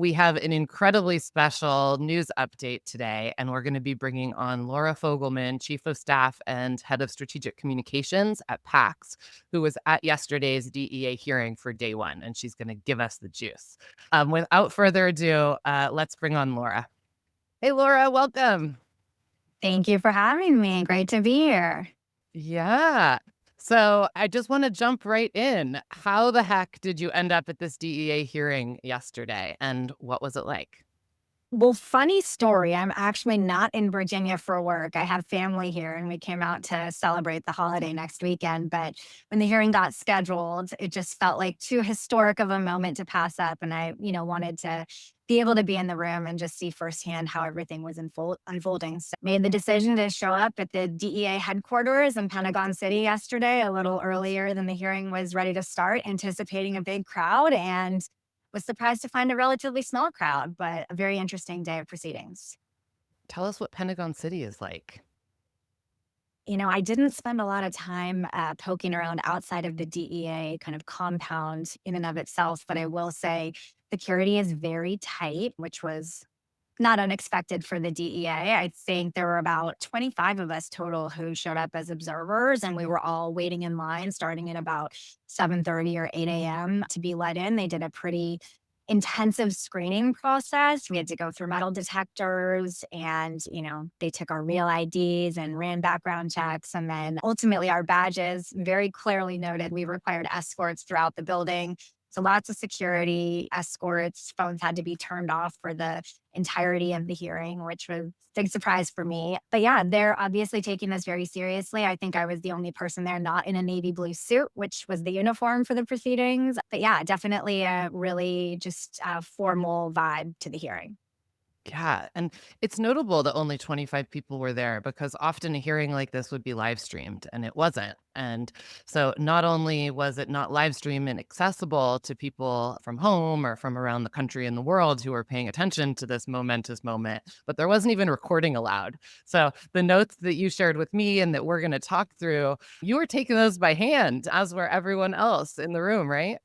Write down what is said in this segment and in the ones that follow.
we have an incredibly special news update today, and we're going to be bringing on Laura Fogelman, Chief of Staff and Head of Strategic Communications at PAX, who was at yesterday's DEA hearing for day one, and she's going to give us the juice. Without further ado, let's bring on Laura. Hey, Laura, welcome. Thank you for having me. Great to be here. Yeah. So I just want to jump right in. How the heck did you end up at this DEA hearing yesterday, and what was it like? Well, funny story. I'm actually not in Virginia for work. I have family here and we came out to celebrate the holiday next weekend. But when the hearing got scheduled, it just felt like too historic of a moment to pass up. And I, wanted to be able to be in the room and just see firsthand how everything was unfolding. So made the decision to show up at the DEA headquarters in Pentagon City yesterday, a little earlier than the hearing was ready to start, anticipating a big crowd. And was surprised to find a relatively small crowd, but a very interesting day of proceedings. Tell us what Pentagon City is like. I didn't spend a lot of time poking around outside of the DEA kind of compound in and of itself, but I will say security is very tight, which was not unexpected for the DEA. I think there were about 25 of us total who showed up as observers, and we were all waiting in line starting at about 7:30 or 8 a.m. to be let in. They did a pretty intensive screening process. We had to go through metal detectors and, they took our real IDs and ran background checks. And then ultimately our badges very clearly noted we required escorts throughout the building. So lots of security, escorts, phones had to be turned off for the entirety of the hearing, which was a big surprise for me. But yeah, they're obviously taking this very seriously. I think I was the only person there not in a navy blue suit, which was the uniform for the proceedings. But yeah, definitely a really just formal vibe to the hearing. Yeah, and it's notable that only 25 people were there because often a hearing like this would be live streamed, and it wasn't. And so not only was it not live streamed and accessible to people from home or from around the country and the world who were paying attention to this momentous moment, but there wasn't even recording allowed. So the notes that you shared with me and that we're going to talk through, you were taking those by hand, as were everyone else in the room, right?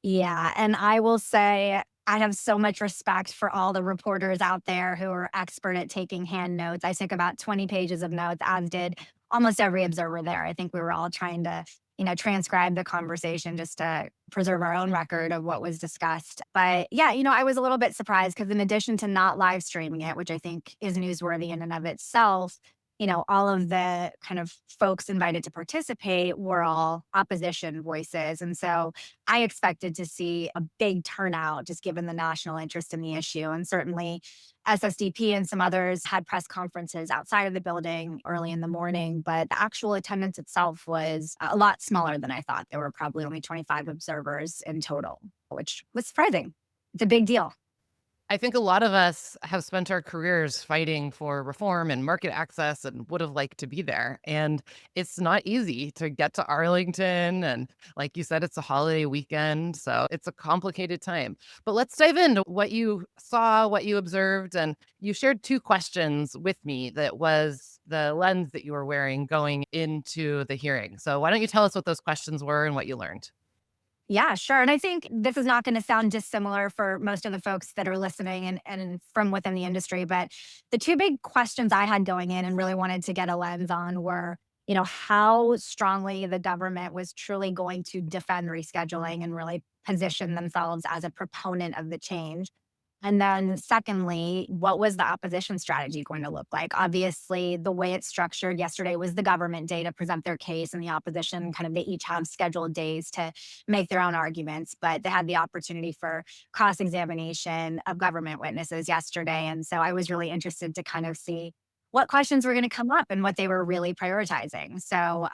Yeah, and I will say I have so much respect for all the reporters out there who are expert at taking hand notes. I took about 20 pages of notes, as did almost every observer there. I think we were all trying to, transcribe the conversation just to preserve our own record of what was discussed. But yeah, I was a little bit surprised because in addition to not live streaming it, which I think is newsworthy in and of itself, all of the kind of folks invited to participate were all opposition voices. And so I expected to see a big turnout just given the national interest in the issue. And certainly SSDP and some others had press conferences outside of the building early in the morning, but the actual attendance itself was a lot smaller than I thought. There were probably only 25 observers in total, which was surprising. It's a big deal. I think a lot of us have spent our careers fighting for reform and market access and would have liked to be there. And it's not easy to get to Arlington. And like you said, it's a holiday weekend. So it's a complicated time. But let's dive into what you saw, what you observed. And you shared two questions with me that was the lens that you were wearing going into the hearing. So why don't you tell us what those questions were and what you learned? Yeah, sure. And I think this is not going to sound dissimilar for most of the folks that are listening and from within the industry. But the two big questions I had going in and really wanted to get a lens on were, how strongly the government was truly going to defend rescheduling and really position themselves as a proponent of the change. And then secondly, what was the opposition strategy going to look like? Obviously, the way it's structured yesterday was the government day to present their case, and the opposition kind of they each have scheduled days to make their own arguments, but they had the opportunity for cross-examination of government witnesses yesterday. And so I was really interested to kind of see what questions were going to come up and what they were really prioritizing. So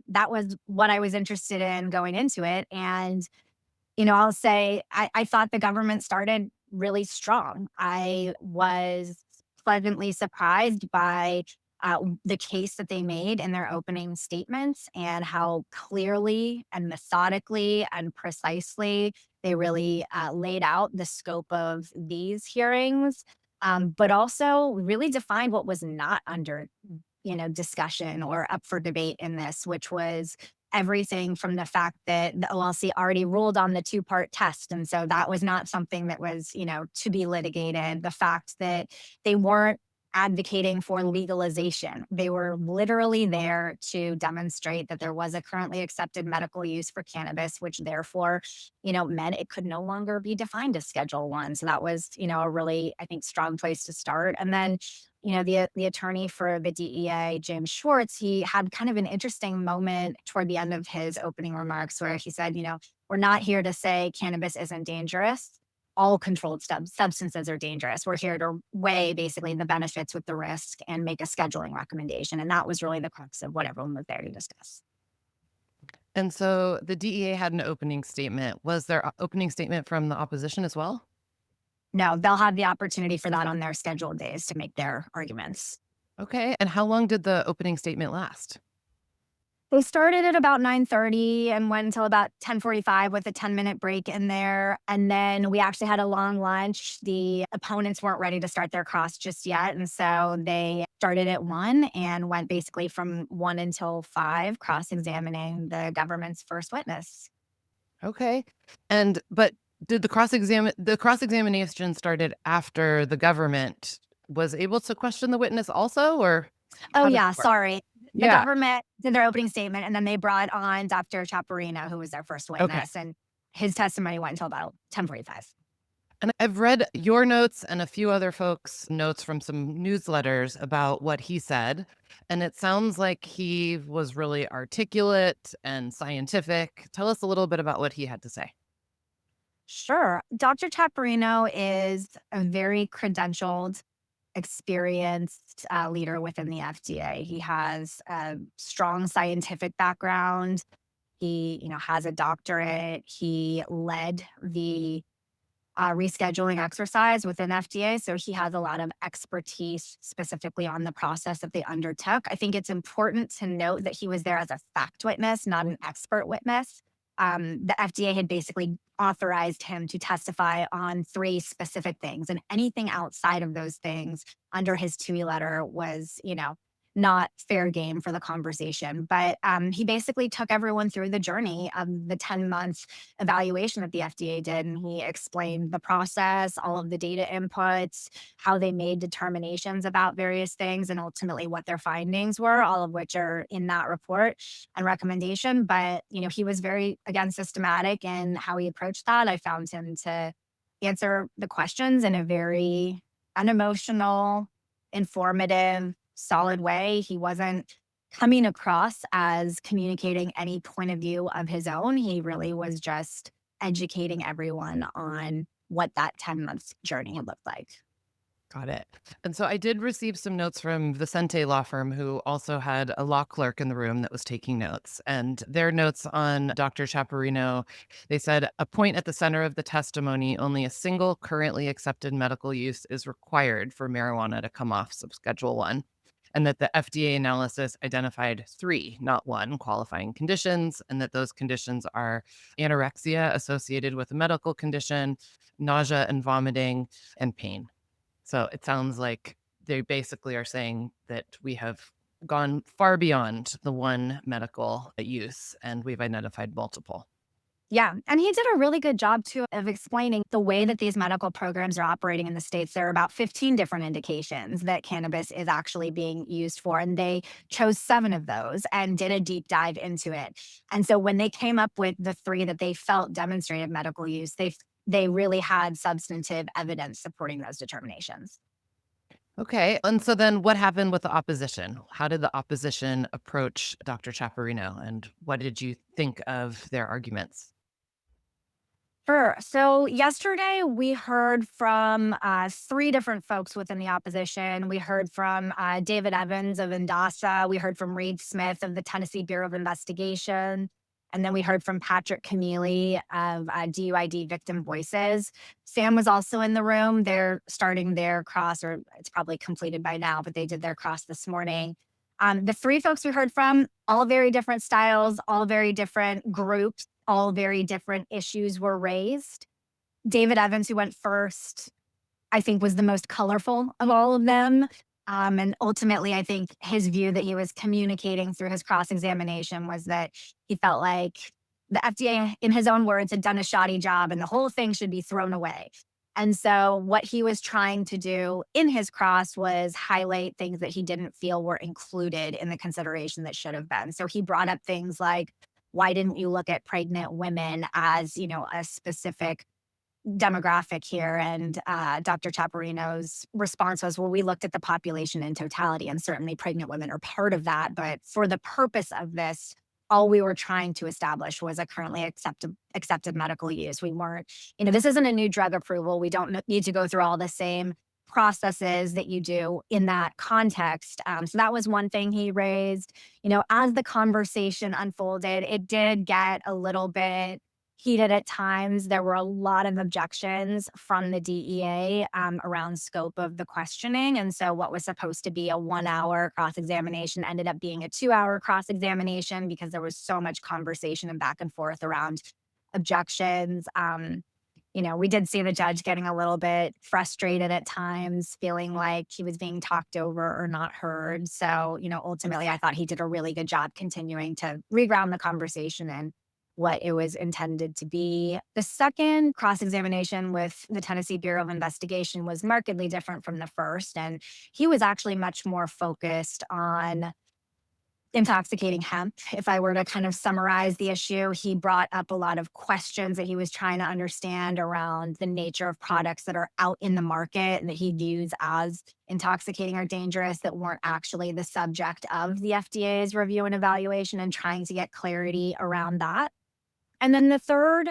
that was what I was interested in going into it. And I'll say I thought the government started really strong. I was pleasantly surprised by the case that they made in their opening statements and how clearly and methodically and precisely they really laid out the scope of these hearings, but also really defined what was not under discussion or up for debate in this, which was everything from the fact that the OLC already ruled on the two-part test. And so that was not something that was, to be litigated. The fact that they weren't advocating for legalization. They were literally there to demonstrate that there was a currently accepted medical use for cannabis, which therefore, meant it could no longer be defined as Schedule One. So that was, a really, I think, strong place to start. And then, the attorney for the DEA, James Schwartz, he had kind of an interesting moment toward the end of his opening remarks where he said, we're not here to say cannabis isn't dangerous. All controlled substances are dangerous. We're here to weigh basically the benefits with the risk and make a scheduling recommendation. And that was really the crux of what everyone was there to discuss. And so the DEA had an opening statement. Was there a opening statement from the opposition as well? No, they'll have the opportunity for that on their scheduled days to make their arguments. Okay. And how long did the opening statement last? They started at about 9:30 and went until about 10:45 with a 10-minute break in there. And then we actually had a long lunch. The opponents weren't ready to start their cross just yet. And so they started at 1 and went basically from 1 until 5, cross-examining the government's first witness. Okay. But did the cross-examination started after the government was able to question the witness also, or Oh, how did yeah, it work? sorry. The Yeah. government did their opening statement, and then they brought on Dr. Taparino, who was their first Okay. witness, and his testimony went until about 10:45. And I've read your notes and a few other folks' notes from some newsletters about what he said. And it sounds like he was really articulate and scientific. Tell us a little bit about what he had to say. Sure. Dr. Taparino is a very credentialed, experienced leader within the FDA. He has a strong scientific background. He, has a doctorate. He led the rescheduling exercise within FDA. So he has a lot of expertise specifically on the process that they undertook. I think it's important to note that he was there as a fact witness, not an expert witness. The FDA had basically authorized him to testify on 3 specific things, and anything outside of those things under his TUI letter was, not fair game for the conversation. But he basically took everyone through the journey of the 10-month evaluation that the FDA did. And he explained the process, all of the data inputs, how they made determinations about various things, and ultimately what their findings were, all of which are in that report and recommendation. But, he was very, again, systematic in how he approached that. I found him to answer the questions in a very unemotional, informative, solid way. He wasn't coming across as communicating any point of view of his own. He really was just educating everyone on what that 10-month journey had looked like. Got it. And so I did receive some notes from Vicente Law Firm, who also had a law clerk in the room that was taking notes. And their notes on Dr. Chaparino, they said, a point at the center of the testimony, only a single currently accepted medical use is required for marijuana to come off Schedule 1. And that the FDA analysis identified 3, not 1, qualifying conditions, and that those conditions are anorexia associated with a medical condition, nausea and vomiting, and pain. So it sounds like they basically are saying that we have gone far beyond the 1 medical use, and we've identified multiple. Yeah. And he did a really good job too of explaining the way that these medical programs are operating in the States. There are about 15 different indications that cannabis is actually being used for. And they chose 7 of those and did a deep dive into it. And so when they came up with the 3 that they felt demonstrated medical use, they really had substantive evidence supporting those determinations. Okay. And so then what happened with the opposition? How did the opposition approach Dr. Chaparino, and what did you think of their arguments? Sure. So yesterday we heard from 3 different folks within the opposition. We heard from David Evans of Indasa. We heard from Reed Smith of the Tennessee Bureau of Investigation. And then we heard from Patrick Camille of DUID Victim Voices. Sam was also in the room. They're starting their cross, or it's probably completed by now, but they did their cross this morning. The 3 folks we heard from, all very different styles, all very different groups, all very different issues were raised. David Evans, who went first, I think was the most colorful of all of them. And ultimately, I think his view that he was communicating through his cross examination was that he felt like the FDA, in his own words, had done a shoddy job and the whole thing should be thrown away. And so, what he was trying to do in his cross was highlight things that he didn't feel were included in the consideration that should have been. So, he brought up things like, why didn't you look at pregnant women as, a specific demographic here? And Dr. Taparino's response was, well, we looked at the population in totality, and certainly pregnant women are part of that. But for the purpose of this, all we were trying to establish was a currently accepted medical use. We weren't, this isn't a new drug approval. We don't need to go through all the same processes that you do in that context. So that was one thing he raised. As the conversation unfolded, it did get a little bit heated at times. There were a lot of objections from the DEA around scope of the questioning. And so, what was supposed to be a 1 hour cross examination ended up being a 2 hour cross examination because there was so much conversation and back and forth around objections. We did see the judge getting a little bit frustrated at times, feeling like he was being talked over or not heard. So, ultimately, I thought he did a really good job continuing to reground the conversation and what it was intended to be. The second cross examination with the Tennessee Bureau of Investigation was markedly different from the first. And he was actually much more focused on intoxicating hemp. If I were to kind of summarize the issue, he brought up a lot of questions that he was trying to understand around the nature of products that are out in the market and that he views as intoxicating or dangerous that weren't actually the subject of the FDA's review and evaluation, and trying to get clarity around that. And then the third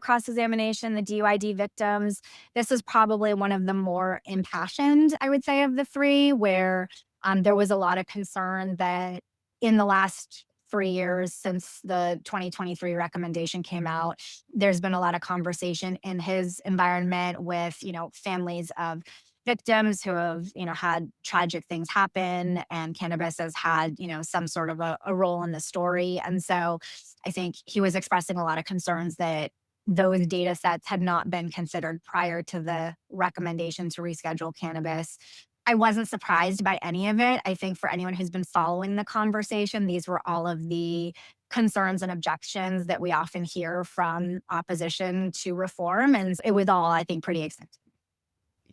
cross examination, the DUID victims, this was probably one of the more impassioned, I would say, of the three, where there was a lot of concern that in the last 3 years since the 2023 recommendation came out, there's been a lot of conversation in his environment with, families of victims who have, had tragic things happen, and cannabis has had, some sort of a role in the story. And so I think he was expressing a lot of concerns that those data sets had not been considered prior to the recommendation to reschedule cannabis. I wasn't surprised by any of it. I think for anyone who's been following the conversation, these were all of the concerns and objections that we often hear from opposition to reform. And it was all, I think, pretty accepted.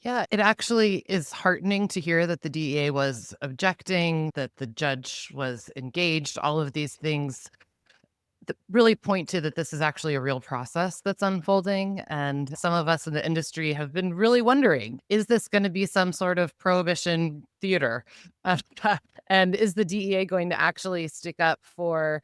Yeah, it actually is heartening to hear that the DEA was objecting, that the judge was engaged, all of these things that really point to that this is actually a real process that's unfolding. And some of us in the industry have been really wondering, is this going to be some sort of prohibition theater? Uh, and is the DEA going to actually stick up for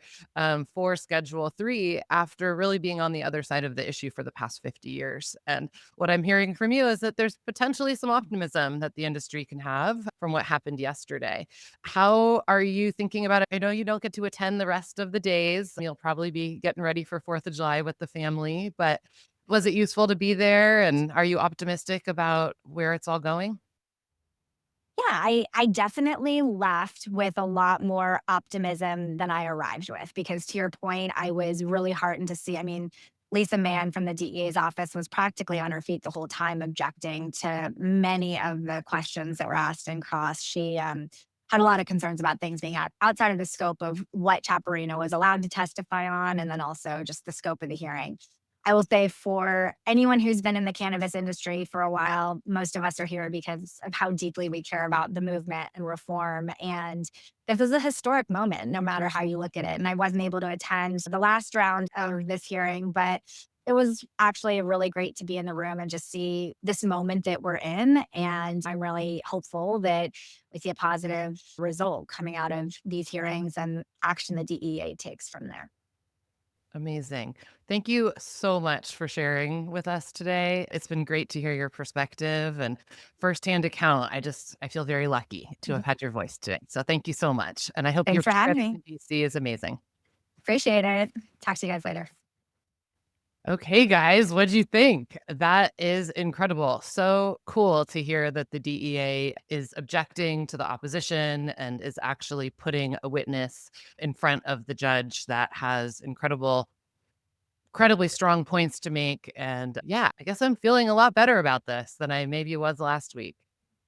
Schedule 3 after really being on the other side of the issue for the past 50 years? And what I'm hearing from you is that there's potentially some optimism that the industry can have from what happened yesterday. How are you thinking about it? I know you don't get to attend the rest of the days. You'll probably be getting ready for 4th of July with the family, but was it useful to be there? And are you optimistic about where it's all going? Yeah, I definitely left with a lot more optimism than I arrived with, because to your point, I was really heartened to see. I mean, Lisa Mann from the DEA's office was practically on her feet the whole time, objecting to many of the questions that were asked in cross. She had a lot of concerns about things being outside of the scope of what Taparino was allowed to testify on, and then also just the scope of the hearing. I will say, for anyone who's been in the cannabis industry for a while, most of us are here because of how deeply we care about the movement and reform. And this is a historic moment, no matter how you look at it. And I wasn't able to attend the last round of this hearing, but it was actually really great to be in the room and just see this moment that we're in. And I'm really hopeful that we see a positive result coming out of these hearings and action the DEA takes from there. Amazing. Thank you so much for sharing with us today. It's been great to hear your perspective and firsthand account. I feel very lucky to have had your voice today. So thank you so much. And I hope Thanks your for having trip me. to DC is amazing. Appreciate it. Talk to you guys later. Okay, guys, what'd you think? That is incredible. So cool to hear that the DEA is objecting to the opposition and is actually putting a witness in front of the judge that has incredibly strong points to make. And yeah, I guess I'm feeling a lot better about this than I maybe was last week.